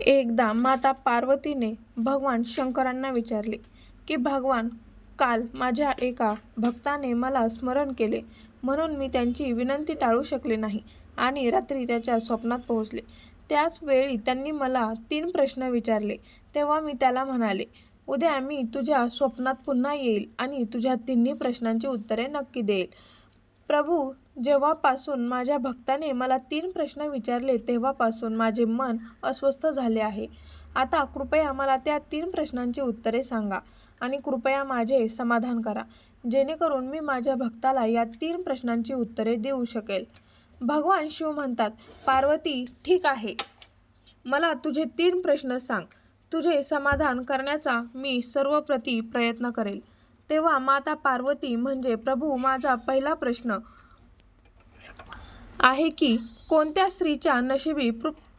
एकदा माता पार्वतीने भगवान शंकरांना विचारले की भगवान, काल माझ्या एका भक्ताने मला स्मरण केले म्हणून मी त्यांची विनंती टाळू शकले नाही आणि रात्री त्याच्या स्वप्नात पोहोचले. त्याच वेळी त्यांनी मला 3 प्रश्न विचारले. तेव्हा मी त्याला म्हणाले, उद्या मी तुझ्या स्वप्नात पुन्हा येईल आणि तुझ्या तिन्ही प्रश्नांची उत्तरे नक्की देईल. प्रभू, जेव्हापासून माझ्या भक्ताने मला 3 प्रश्न विचारले तेव्हापासून माझे मन अस्वस्थ झाले आहे. आता कृपया मला त्या 3 प्रश्नांची उत्तरे सांगा आणि कृपया माझे समाधान करा, जेणेकरून मी माझ्या भक्ताला या 3 प्रश्नांची उत्तरे देऊ शकेल. भगवान शिव म्हणतात, पार्वती, ठीक आहे. मला तुझे 3 प्रश्न सांग. तुझे समाधान करण्याचा मी सर्वप्रती प्रयत्न करेल. तेव्हा माता पार्वती म्हणजे प्रभू, माझा पहिला प्रश्न आहे की कोणत्या स्त्रीच्या नशिबी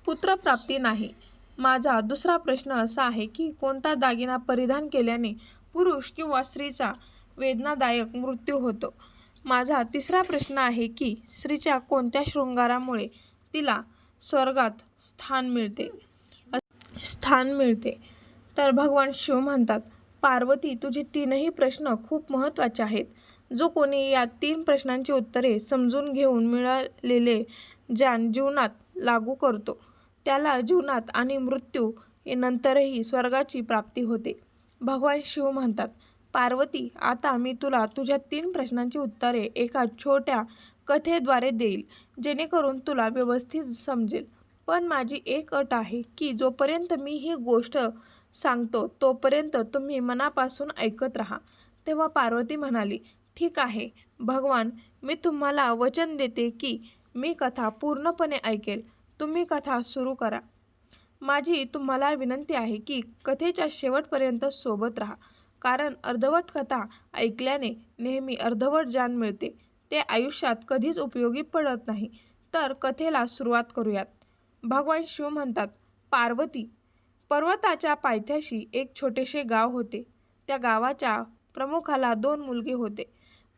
पुत्रप्राप्ती नाही. माझा दुसरा प्रश्न असा आहे की कोणता दागिना परिधान केल्याने पुरुष किंवा स्त्रीचा वेदनादायक मृत्यू होतो. माझा तिसरा प्रश्न आहे की स्त्रीच्या कोणत्या शृंगारामुळे तिला स्वर्गात स्थान मिळते. तर भगवान शिव म्हणतात, पार्वती, तुझे 3ही प्रश्न खूप महत्त्वाचे आहेत. जो कोणी या 3 प्रश्नांची उत्तरे समजून घेऊन मिळालेले ज्ञान जीवनात लागू करतो, त्याला जीवनात आणि मृत्यू नंतरही स्वर्गाची प्राप्ती होते. भगवान शिव म्हणतात, पार्वती, आता मी तुला तुझ्या 3 प्रश्नांची उत्तरे एका छोट्या कथेद्वारे देईल, जेणेकरून तुला व्यवस्थित समजेल. पण माझी एक अट आहे की जोपर्यंत मी ही गोष्ट सांगतो तोपर्यंत तुम्ही मनापासून ऐकत राहा. तेव्हा पार्वती म्हणाली, ठीक आहे भगवान, मी तुम्हाला वचन देते की मी कथा पूर्णपणे ऐकेल. तुम्ही कथा सुरू करा. माझी तुम्हाला विनंती आहे की कथेच्या शेवटपर्यंत सोबत राहा, कारण अर्धवट कथा ऐकल्याने नेहमी अर्धवट ज्ञान मिळते. ते आयुष्यात कधीच उपयोगी पडत नाही. तर कथेला सुरुवात करूयात. भगवान शिव म्हणतात, पार्वती, पर्वताच्या पायथ्याशी एक छोटेसे गाव होते. त्या गावाच्या प्रमुखाला 2 मुलगे होते.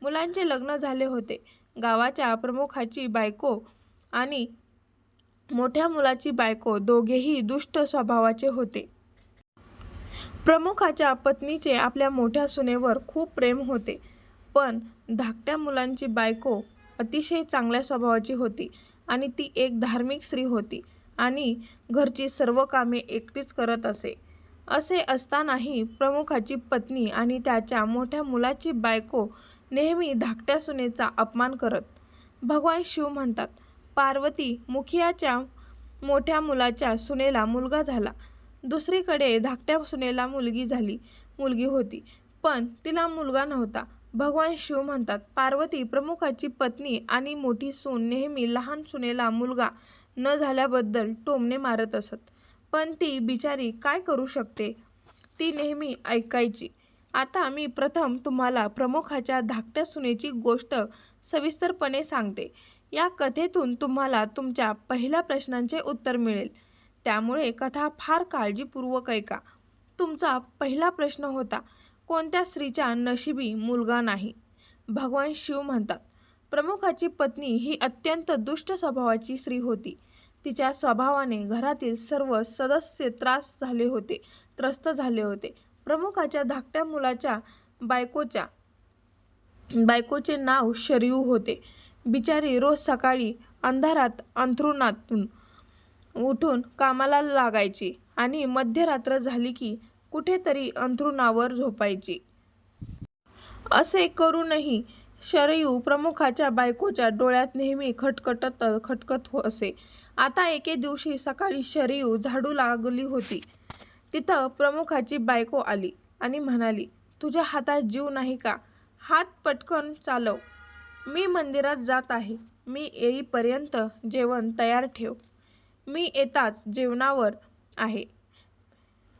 मुलांचे लग्न झाले होते. गावाच्या प्रमुखाची बायको आणि मोठ्या मुलाची बायको दोघेही दुष्ट स्वभावाचे होते. प्रमुखाच्या पत्नीचे आपल्या मोठ्या सुनेवर खूप प्रेम होते, पण धाकट्या मुलाची बायको अतिशय चांगल्या स्वभावाची होती आणि ती एक धार्मिक स्त्री होती आणि घरची सर्व कामे एकटीच करत असे. असे असतानाही प्रमुखाची पत्नी आणि त्याच्या मोठ्या मुलाची बायको नेहमी धाकट्या सुनेचा अपमान करत. भगवान शिव म्हणतात, पार्वती, मुखियाच्या मोठ्या मुलाच्या सुनेला मुलगा झाला. दुसरीकडे धाकट्या सुनेला मुलगी होती, पण तिला मुलगा नव्हता. भगवान शिव म्हणतात, पार्वती, प्रमुखाची पत्नी आणि मोठी सून नेहमी लहान सुनेला मुलगा न झाल्याबद्दल टोमणे मारत असत. पण ती बिचारी काय करू शकते? ती नेहमी ऐकायची. आता मी प्रथम तुम्हाला प्रमुखाच्या धाकट्या सुनेची गोष्ट सविस्तरपणे सांगते. या कथेतून तुम्हाला तुमच्या पहिल्या प्रश्नांचे उत्तर मिळेल. त्यामुळे कथा फार काळजीपूर्वक ऐका. तुमचा पहिला प्रश्न होता, कोणत्या स्त्रीच्या नशिबी मुलगा नाही? भगवान शिव म्हणतात, प्रमुखाची पत्नी ही अत्यंत दुष्ट स्वभावाची स्त्री होती. तिच्या स्वभावाने घरातील सर्व सदस्य त्रस्त झाले होते. प्रमुखाच्या धाकट्या मुलाच्या बायकोचे नाव शरयू होते. बिचारी रोज सकाळी अंधारात अंथरुणातून उठून कामाला लागायची आणि मध्यरात्र झाली की कुठेतरी अंथरुणावर झोपायची. असे करूनही शरयू प्रमुखाच्या बायकोच्या डोळ्यात नेहमी खटकत असे. आता एके दिवशी सकाळी शरयू झाडू लागली होती. तिथं प्रमुखाची बायको आली आणि म्हणाली, तुझ्या हातात जीव नाही का? हात पटकन चालव. मी मंदिरात जात आहे. मी येईपर्यंत जेवण तयार ठेव. मी येताच जेवणावर आहे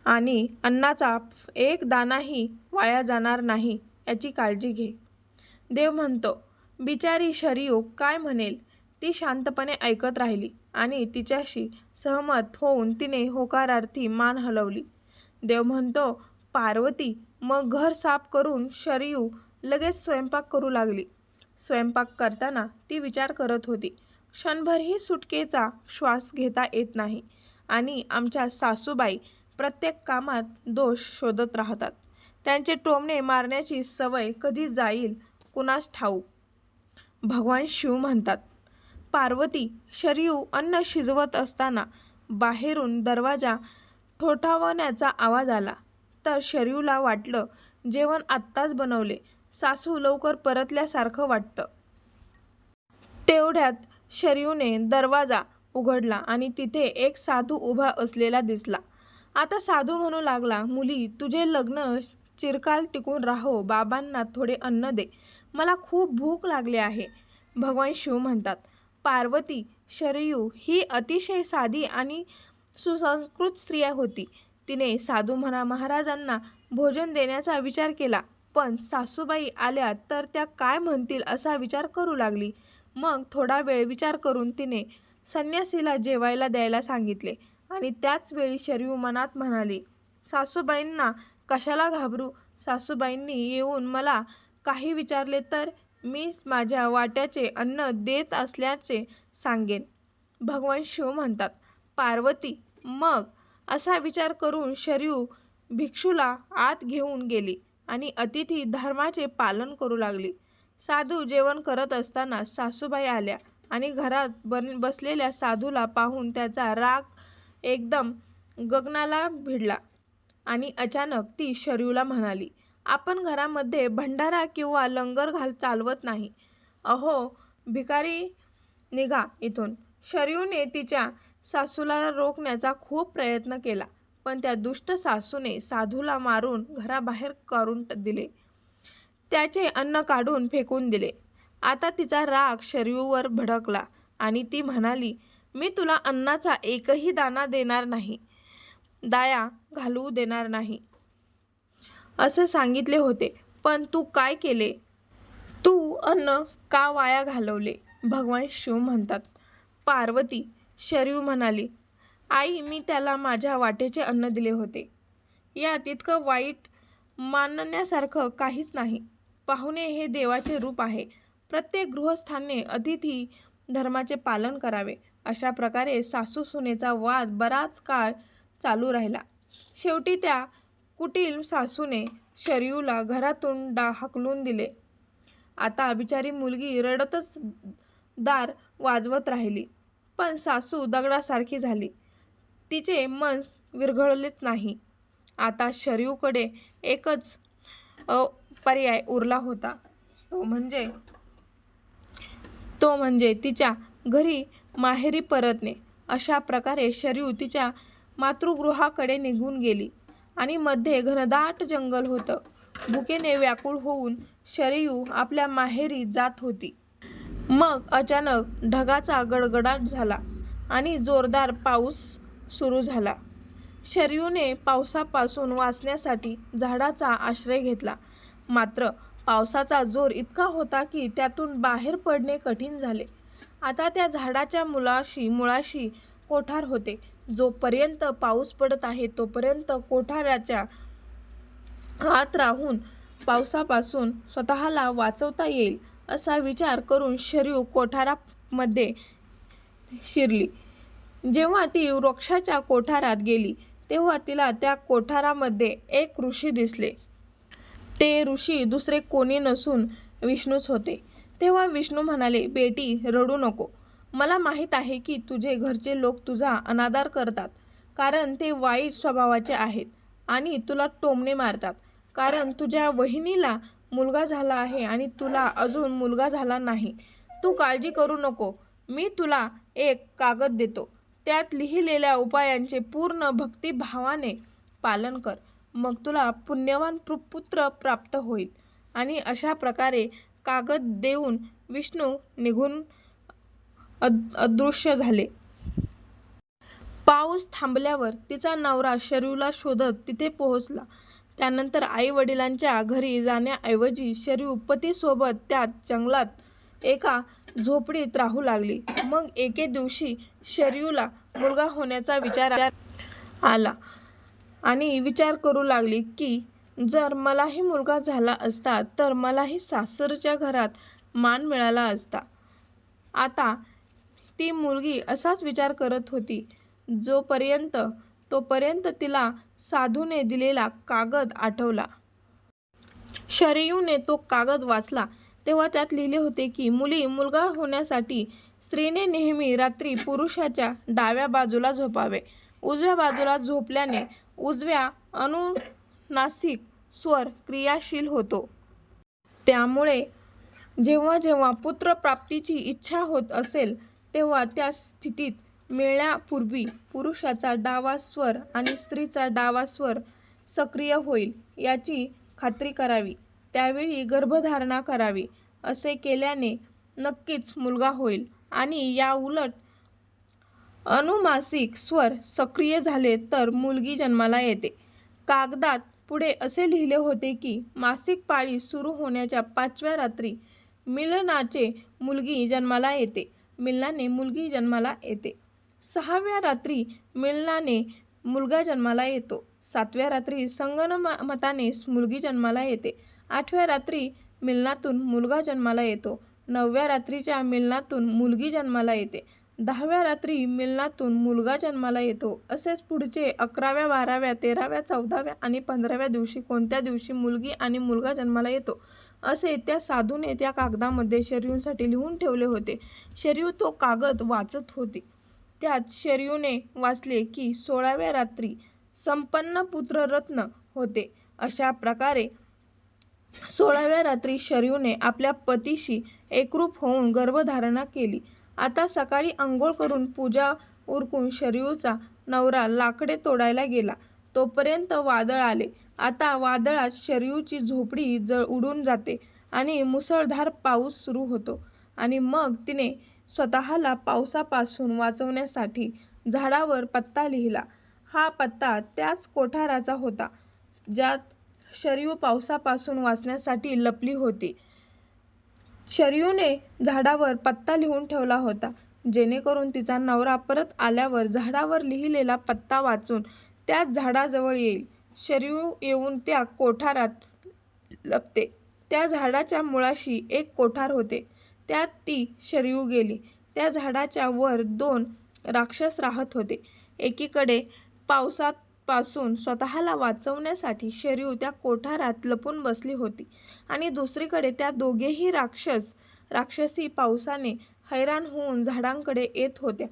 आणि अन्नाचा एक दाणाही वाया जाणार नाही याची काळजी घे. देव म्हणतो, बिचारी शरयू काय म्हणेल ती शांतपणे ऐकत राहिली आणि तिच्याशी सहमत होऊन तिने होकारार्थी मान हलवली. देव म्हणतो, पार्वती, मग घर साफ करून शरयू लगेच स्वयंपाक करू लागली. स्वयंपाक करताना ती विचार करत होती, क्षणभरही सुटकेचा श्वास घेता येत नाही आणि आमच्या सासूबाई प्रत्येक कामात दोष शोधत राहतात. त्यांचे टोमणे मारण्याची सवय कधी जाईल कुणास ठाऊक. भगवान शिव म्हणतात. पार्वती, शरयू अन्न शिजवत असताना बाहेरून दरवाजा ठोठावण्याचा आवाज आला. तर शरयूला वाटलं जेवण आत्ताच बनवले, सासू लवकर परतल्यासारखं वाटतं. तेवढ्यात शरयूने दरवाजा उघडला आणि तिथे एक साधू उभा असलेला दिसला. आता साधू म्हणू लागला, मुली, तुझे लग्न चिरकाल टिकून राहो. बाबांना थोडे अन्न दे, मला खूप भूक लागली आहे. भगवान शिव म्हणतात. पार्वती, शरयू ही अतिशय साधी आणि सुसंस्कृत स्त्री होती. तिने साधू महाराजांना भोजन देण्याचा विचार केला, पण सासूबाई आल्या तर त्या काय म्हणतील असा विचार करू लागली. मग थोडा वेळ विचार करून तिने संन्यासीला जेवायला द्यायला सांगितले आणि त्याच वेळी शरयू मनात म्हणाली, सासूबाईंना कशाला घाबरू. सासूबाईंनी येऊन मला काही विचारले तर मी माझ्या वाट्याचे अन्न देत असल्याचे सांगेन. भगवान शिव म्हणतात. पार्वती, मग असा विचार करून शरयू भिक्षूला आत घेऊन गेली आणि अतिथी धर्माचे पालन करू लागली. साधू जेवण करत असताना सासूबाई आल्या आणि घरात बसलेल्या साधूला पाहून त्याचा राग एकदम गगनाला भिडला आणि अचानक ती शरयूला म्हणाली, आपण घरामध्ये भंडारा किंवा लंगर चालवत नाही. अहो भिकारी, निघा इथून. शरयूने तिच्या सासूला रोखण्याचा खूप प्रयत्न केला, पण त्या दुष्ट सासूने साधूला मारून घराबाहेर काढून दिले. त्याचे अन्न काढून फेकून दिले. आता तिचा राग शरयूवर भडकला आणि ती म्हणाली, मी तुला अन्नाचा एकही दाणा देणार नाही, दाया घालवू देणार नाही असं सांगितले होते, पण तू काय केले. तू अन्न का वाया घालवले. भगवान शिव म्हणतात. पार्वती, शरयू म्हणाली, आई, मी त्याला माझ्या वाटेचे अन्न दिले होते. यात इतकं वाईट मानण्यासारखं काहीच नाही. पाहुणे हे देवाचे रूप आहे. प्रत्येक गृहस्थाने अतिथी धर्माचे पालन करावे. अशा प्रकारे सासू सुनेचा वाद बराच काळ चालू राहिला. शेवटी त्या कुटील सासूने शरयूला घरातून हाकलून दिले. आता बिचारी मुलगी रडतच दार वाजवत राहिली, पण सासू दगडासारखी झाली. तिचे मन विरघळलेच नाही. आता शरयूकडे एकच पर्याय उरला होता, तो म्हणजे तिच्या घरी माहेरी परतणे. अशा प्रकारे शरयू तिच्या मातृगृहाकडे निघून गेली आणि मध्ये घनदाट जंगल होतं. भुकेने व्याकुळ होऊन शरयू आपल्या माहेरी जात होती. मग अचानक ढगाचा गडगडाट झाला आणि जोरदार पाऊस सुरू झाला. शरयूने पावसापासून वाचण्यासाठी झाडाचा आश्रय घेतला. मात्र पावसाचा जोर इतका होता की त्यातून बाहेर पडणे कठीण झाले. आता त्या झाडाच्या मुळाशी कोठार होते. जोपर्यंत पाऊस पडत आहे तोपर्यंत कोठाराच्या आत राहून पावसापासून स्वतःला वाचवता येईल असा विचार करून शरयू कोठारामध्ये शिरली. जेव्हा ती वृक्षाच्या कोठारात गेली तेव्हा तिला त्या कोठारामध्ये एक ऋषी दिसले. ते ऋषी दुसरे कोणी नसून विष्णूच होते. तेव्हा विष्णू म्हणाले, बेटी, रडू नको. मला माहीत आहे की तुझे घरचे लोक तुझा अनादर करतात, कारण ते वाईट स्वभावाचे आहेत आणि तुला टोमणे मारतात, कारण तुझ्या वहिनीला मुलगा झाला आहे आणि तुला अजून मुलगा झाला नाही. तू काळजी करू नको. मी तुला एक कागद देतो. त्यात लिहिलेल्या उपायांचे पूर्ण भक्तिभावाने पालन कर. मग तुला पुण्यवान पुत्र प्राप्त होईल. आणि अशा प्रकारे कागद देऊन विष्णू निघून अदृश्य झाले. पाऊस थांबल्यावर तिचा नवरा शरयूला शोधत तिथे पोहोचला. त्यानंतर आई वडिलांच्या घरी जाण्याऐवजी शरयू पतीसोबत त्याच जंगलात एका झोपडीत राहू लागली. मग एके दिवशी शरयूला मुलगा होण्याचा विचार आला आणि विचार करू लागली की जर मलाही मुलगा झाला असता तर मलाही सासरच्या घरात मान मिळाला असता. आता ती मुलगी असाच विचार करत होती तोपर्यंत तिला साधूने दिलेला कागद आठवला. शरयूने तो कागद वाचला तेव्हा त्यात लिहिले होते की मुलगा होण्यासाठी स्त्रीने नेहमी रात्री पुरुषाच्या डाव्या बाजूला झोपावे. उजव्या बाजूला झोपल्याने उजव्या अनुनासिक स्वर क्रियाशील होतो. त्यामुळे जेव्हा जेव्हा पुत्रप्राप्तीची इच्छा होत असेल तेव्हा त्या स्थितीत मिळण्यापूर्वी पुरुषाचा डावा स्वर आणि स्त्रीचा डावा स्वर सक्रिय होईल याची खात्री करावी. त्यावेळी गर्भधारणा करावी. असे केल्याने नक्कीच मुलगा होईल आणि याउलट अनुनासिक स्वर सक्रिय झाले तर मुलगी जन्माला येते. कागदात पुढे असे लिहिले होते की मासिक पाळी सुरू होण्याच्या 5व्या रात्री मिलनाने मुलगी जन्माला येते. 6व्या रात्री मिलनाने मुलगा जन्माला येतो. 7व्या रात्री संगनमताने मुलगी जन्माला येते. 8व्या रात्री मिलनातून मुलगा जन्माला येतो. 9व्या रात्रीच्या मिलनातून मुलगी जन्माला येते. 10व्या रात्री मिलनातून मुलगा जन्माला येतो. असेच पुढचे 11व्या, 12व्या, 13व्या, 14व्या आणि 15व्या दिवशी कोणत्या दिवशी मुलगी आणि मुलगा जन्माला येतो असे त्या साधूने त्या कागदामध्ये शरयूसाठी लिहून ठेवले होते. शरयू तो कागद वाचत होती. त्यात शरयूने वाचले की 16व्या रात्री संपन्न पुत्ररत्न होते. अशा प्रकारे 16व्या रात्री शरयूने आपल्या पतीशी एकरूप होऊन गर्भधारणा केली. आता सकाळी अंघोळ करून पूजा उरकून शरयूचा नवरा लाकडे तोडायला गेला तोपर्यंत वादळ आले. आता वादळात शरयूची झोपडी उडून जाते आणि मुसळधार पाऊस सुरू होतो. आणि मग तिने स्वतःला पावसापासून वाचवण्यासाठी झाडावर पत्ता लिहिला. हा पत्ता त्याच कोठाराचा होता ज्यात शरयू पावसापासून वाचण्यासाठी लपली होती. शरयूने झाडावर पत्ता लिहून ठेवला होता जेणेकरून तिचा नवरा परत आल्यावर झाडावर लिहिलेला पत्ता वाचून त्याच झाडाजवळ येईल. शरयू येऊन त्या कोठारात लपते. त्या झाडाच्या मुळाशी एक कोठार होते. त्यात ती शरयू गेली. त्या झाडाच्या वर 2 राक्षस राहत होते. एकीकडे पावसापासून स्वतःला वाचवण्यासाठी शरयू त्या कोठारात लपून बसली होती आणि दुसरीकडे त्या दोघेही राक्षसी पावसाने हैराण होऊन झाडांकडे येत होत्या.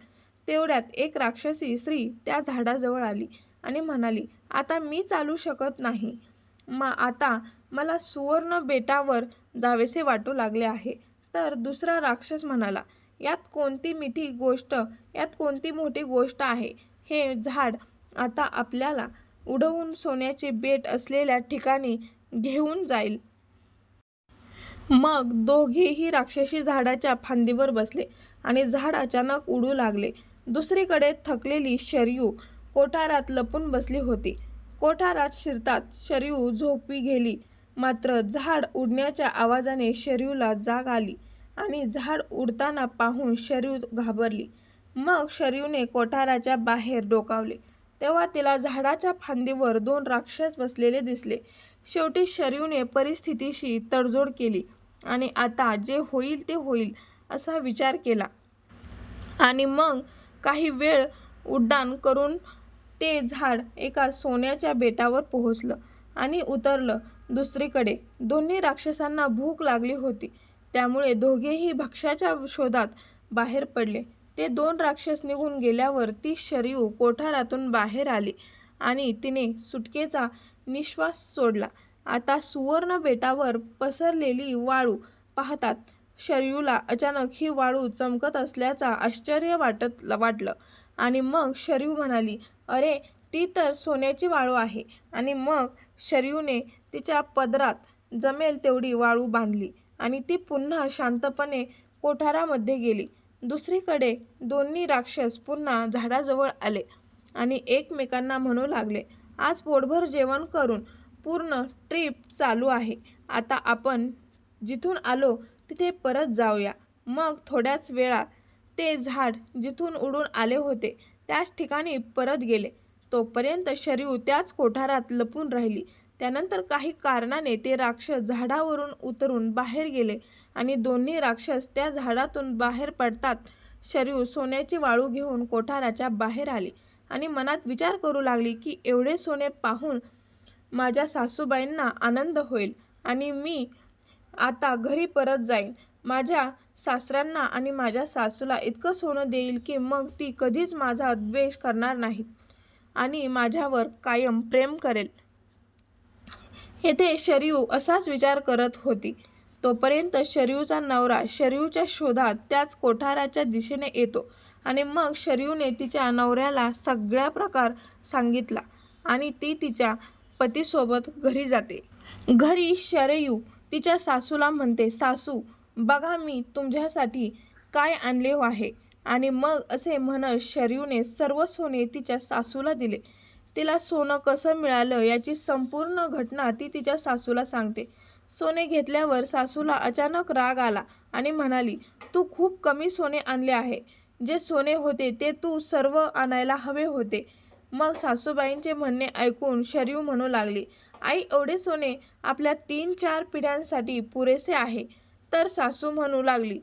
तेवढ्यात एक राक्षसी स्त्री त्या झाडाजवळ आली आणि म्हणाली, आता मी चालू शकत नाही. आता मला सुवर्ण बेटावर जावेसे वाटू लागले आहे. तर दुसरा राक्षस म्हणाला, यात कोणती मोठी गोष्ट आहे. हे झाड आता आपल्याला उडवून सोन्याचे बेट असलेल्या ठिकाणी घेऊन जाईल. मग दोघेही राक्षसी झाडाच्या फांदीवर बसले आणि झाड अचानक उडू लागले. दुसरीकडे थकलेली शरयू कोठारात लपून बसली होती. कोठारात शिरताच शरयू झोपी गेली. मात्र झाड उडण्याच्या आवाजाने शरयूला जाग आली आणि झाड उडताना पाहून शरयू घाबरली. मग शरयूने कोठाराच्या बाहेर डोकावले तेव्हा तिला झाडाच्या फांदीवर 2 राक्षस बसलेले दिसले. शेवटी शरयूने परिस्थितीशी तडजोड केली आणि आता जे होईल ते होईल असा विचार केला आणि मग काही वेळ उड्डाण करून ते झाड एका सोन्याच्या बेटावर पोहोचलं आणि उतरलं. दुसरीकडे दोन्ही राक्षसांना भूक लागली होती. त्यामुळे दोघेही भक्ष्याच्या शोधात बाहेर पडले. ते 2 राक्षस निघून गेल्यावर ती शरयू कोठारातून बाहेर आली आणि तिने सुटकेचा निश्वास सोडला. आता सुवर्ण बेटावर पसरलेली वाळू पाहताच शरयूला अचानक ही वाळू चमकत असल्याचा आश्चर्य वाटलं आणि मग शरयू म्हणाली, अरे ती तर सोन्याची वाळू आहे. आणि मग शरयूने तिच्या पदरात जमेल तेवढी वाळू बांधली आणि ती पुन्हा शांतपणे कोठारामध्ये गेली. दुसरीकडे दोन्ही राक्षस पुन्हा झाडाजवळ आले आणि एकमेकांना म्हणू लागले, आज पोटभर जेवण करून पूर्ण ट्रिप चालू आहे. आता आपण जिथून आलो तिथे परत जाऊया. मग थोड्याच वेळात ते झाड जिथून उडून आले होते त्याच ठिकाणी परत गेले. तोपर्यंत शरयू त्याच कोठारात लपून राहिली. त्यानंतर काही कारणाने ते राक्षस झाडावरून उतरून बाहेर गेले आणि दोन्ही राक्षस त्या झाडातून बाहेर पडताच शरयू सोन्याची वाळू घेऊन कोठाराच्या बाहेर आली आणि मनात विचार करू लागली की एवढे सोने पाहून माझ्या सासूबाईंना आनंद होईल आणि मी आता घरी परत जाईन. माझ्या सासऱ्यांना आणि माझ्या सासूला इतकं सोनं देईल की मग ती कधीच माझा द्वेष करणार नाहीत आणि माझ्यावर कायम प्रेम करेल. येथे शरयू असाच विचार करत होती. तोपर्यंत शरयूचा नवरा शरयूच्या शोधात त्याच कोठाराच्या दिशेने येतो आणि मग शरयूने तिच्या नवऱ्याला सगळा प्रकार सांगितला आणि ती तिच्या पतीसोबत घरी जाते. घरी शरयू तिच्या सासूला म्हणते, सासू बघा मी तुमच्यासाठी काय आणले आहे. आणि मग असे म्हणत शरयूने सर्व सोने तिच्या सासूला दिले. तिला सोनं कसं मिळालं याची संपूर्ण घटना ती तिच्या सासूला सांगते. सोने घेतल्यावर सासूला अचानक राग आला आणि म्हणाली, तू खूप कमी सोने आणले आहे. जे सोने होते ते तू सर्व आणायला हवे होते. मग सासूबाईंचे म्हणणे ऐकून शरयू म्हणू लागली, आई एवढे सोने आपल्या 3-4 पिढ्यांसाठी पुरेसे आहे. तर सासू म्हणू लागली,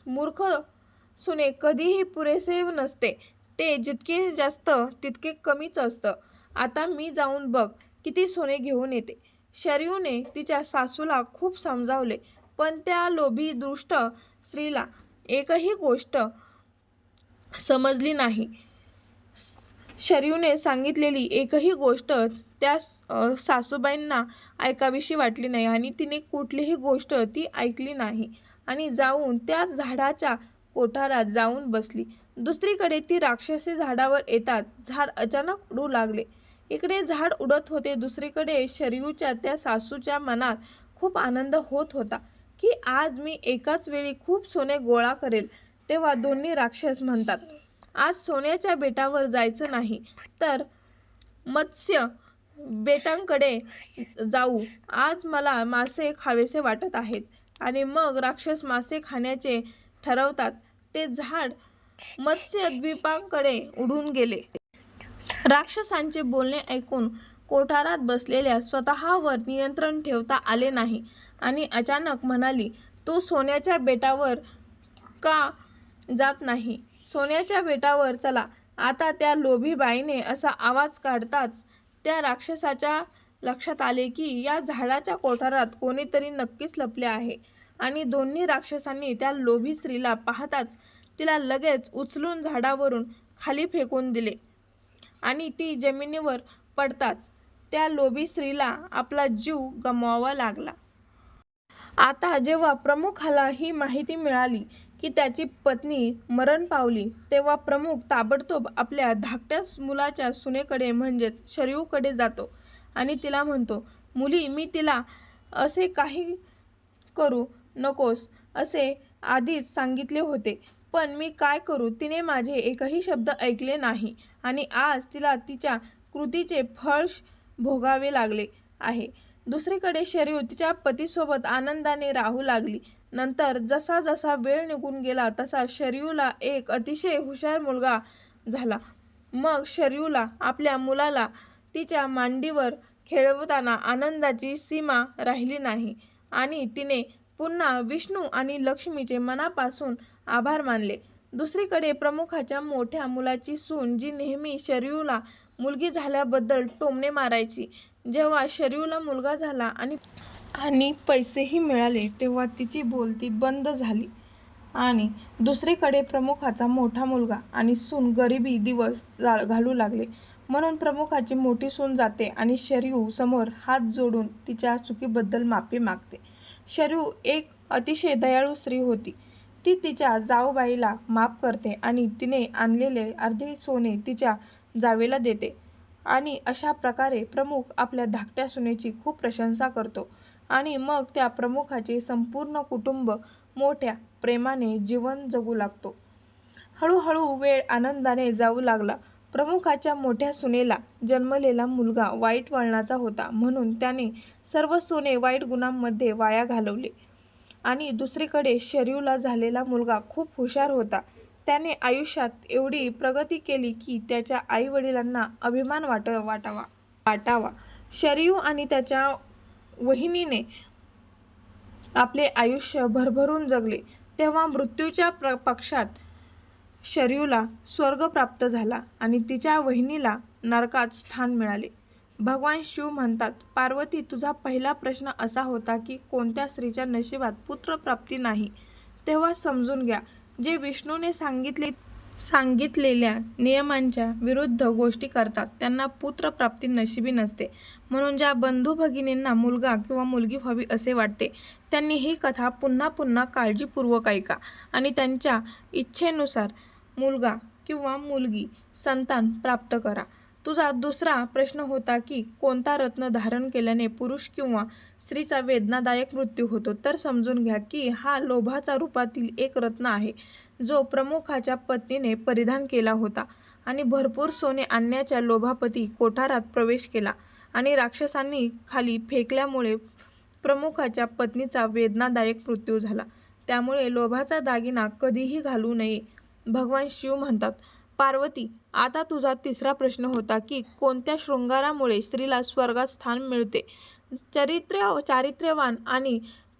मूर्ख सुने कधीही पुरेसे नसते. ते जितके जास्त तितके कमीच असतं. आता मी जाऊन बघ किती सोने घेऊन येते. शरयूने तिच्या सासूला खूप समजावले पण त्या लोभी दुष्ट स्त्रीला एकही गोष्ट समजली नाही. शरयूने सांगितलेली एकही गोष्ट त्या सासूबाईंना ऐकावीशी वाटली नाही आणि तिने कुठलीही गोष्ट ती ऐकली नाही आणि जाऊन त्या झाडाच्या कोठारात जाऊन बसली. दुसरीकडे ती राक्षसी झाडावर येतात झाड अचानक उडू लागले. इकडे झाड उडत होते, दुसरीकडे शरयूच्या त्या सासूच्या मनात खूप आनंद होत होता की आज मी एकाच वेळी खूप सोने गोळा करेल. तेव्हा दोन्ही राक्षस म्हणतात, आज सोन्याच्या बेटावर जायचं नाही तर मत्स्य बेटांकडे जाऊ. आज मला मासे खावेसे वाटत आहेत. आणि मग राक्षस मासे खाण्याचे ठरवतात. ते झाड मत्स्यद्वीपांकडे उडून गेले. राक्षसांचे बोलणे ऐकून कोठारात बसलेल्या स्वतःवर नियंत्रण ठेवता आले नाही आणि अचानक म्हणाली, तू सोन्याच्या बेटावर का जात नाही? सोन्याच्या बेटावर चला. आता त्या लोभी बाईने असा आवाज काढताच त्या राक्षसाच्या लक्षात आले की या झाडाच्या कोठारात कोणीतरी नक्कीच लपले आहे आणि दोन्ही राक्षसांनी त्या लोभी स्त्रीला पाहताच तिला लगेच उचलून झाडावरून खाली फेकून दिले आणि ती जमिनीवर पडताच त्या लोभी स्त्रीला आपला जीव गमवावा लागला. आता जेव्हा प्रमुखाला ही माहिती मिळाली की त्याची पत्नी मरण पावली तेव्हा प्रमुख ताबडतोब आपल्या धाकट्या मुलाच्या सुनेकडे म्हणजेच शरयूकडे जातो आणि तिला म्हणतो, मुली मी तिला असे काही करू नकोस असे आधीच सांगितले होते पण मी काय करू, तिने माझे एकही शब्द ऐकले नाही आणि आज तिला तिच्या कृतीचे फळ भोगावे लागले आहे. दुसरीकडे शरयू तिच्या पतीसोबत आनंदाने राहू लागली. नंतर जसा जसा वेळ निघून गेला तसा शरयूला एक अतिशय हुशार मुलगा झाला. मग शरयूला आपल्या मुलाला तिच्या मांडीवर खेळवताना आनंदाची सीमा राहिली नाही आणि तिने पुन्हा विष्णू आणि लक्ष्मीचे मनापासून आभार मानले. दुसरीकडे प्रमुखाच्या मोठ्या मुलाची सून जी नेहमी शरयूला मुलगी झाल्याबद्दल टोमणे मारायची, जेव्हा शरयूला मुलगा झाला आणि पैसेही मिळाले तेव्हा तिची बोलती बंद झाली. आणि दुसरीकडे प्रमुखाचा मोठा मुलगा आणि सून गरिबी दिवस घालू लागले. म्हणून प्रमुखाची मोठी सून जाते आणि शरयू समोर हात जोडून तिच्या चुकीबद्दल माफी मागते. शरयू एक अतिशय दयाळू स्त्री होती. ती तिच्या जाऊबाईला माफ करते आणि तिने आणलेले अर्धे सोने तिच्या जावेला देते आणि अशा प्रकारे प्रमुख आपल्या धाकट्या सुनेची खूप प्रशंसा करतो आणि मग त्या प्रमुखाचे संपूर्ण कुटुंब मोठ्या प्रेमाने जीवन जगू लागतो. हळूहळू वेळ आनंदाने जाऊ लागला. प्रमुखाच्या मोठ्या सुनेला जन्मलेला मुलगा वाईट वळणाचा होता म्हणून त्याने सर्व सोने वाईट गुणांमध्ये वाया घालवले. आणि दुसरीकडे शरयूला झालेला मुलगा खूप हुशार होता. त्याने आयुष्यात एवढी प्रगती केली की त्याच्या आईवडिलांना अभिमान वाटावा. शरयू आणि त्याच्या वहिनीने आपले आयुष्य भरभरून जगले. तेव्हा मृत्यूच्या पक्षात शरयूला स्वर्ग प्राप्त झाला आणि तिच्या वहिनीला नरकात स्थान मिळाले. भगवान शिव म्हणतात, पार्वती, तुझा पहिला प्रश्न असा होता की कोणत्या स्त्रीच्या नशिबात पुत्रप्राप्ती नाही. तेव्हा समजून घ्या, जे विष्णूने सांगितलेल्या नियमांच्या विरुद्ध गोष्टी करतात त्यांना पुत्रप्राप्ती नशिबी नसते. म्हणून ज्या बंधू भगिनींना मुलगा किंवा मुलगी व्हावी असे वाटते त्यांनी ही कथा पुन्हा पुन्हा काळजीपूर्वक ऐका आणि त्यांच्या इच्छेनुसार मुलगा किंवा मुलगी संतान प्राप्त करा. तुझा दुसरा प्रश्न होता की कोणता रत्न धारण केल्याने पुरुष किंवा स्त्रीचा वेदनादायक मृत्यू होतो. तर समजून घ्या की हा लोभाचा रूपातील एक रत्न आहे जो प्रमुखाच्या पत्नीने परिधान केला होता आणि भरपूर सोने आणण्याच्या लोभापती कोठारात प्रवेश केला आणि राक्षसांनी खाली फेकल्यामुळे प्रमुखाच्या पत्नीचा वेदनादायक मृत्यू झाला. त्यामुळे लोभाचा दागिना कधीही घालू नये. भगवान शिव म्हणतात, पार्वती, आता तुझा तिसरा प्रश्न होता की कोणत्या शृंगारामुळे स्त्रीला स्वर्गात स्थान मिळते. चारित्र्यवान आणि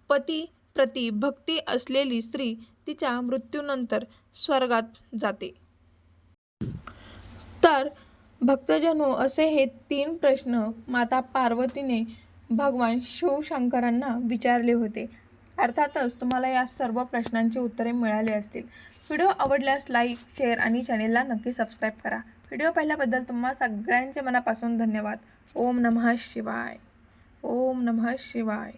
पतीप्रती भक्ती असलेली स्त्री तिच्या मृत्यूनंतर स्वर्गात जाते. तर भक्तजनो, असे हे 3 प्रश्न माता पार्वतीने भगवान शिवशंकरांना विचारले होते. अर्थातच तुम्हाला या सर्व प्रश्नांची उत्तरे मिळाली असतील. व्हिडिओ आवडल्यास लाईक, शेअर आणि चॅनेलला नक्की सबस्क्राईब करा. व्हिडिओ पाहिल्याबद्दल तुम्हा सगळ्यांचे मनापासून धन्यवाद. ओम नमः शिवाय. ओम नमः शिवाय.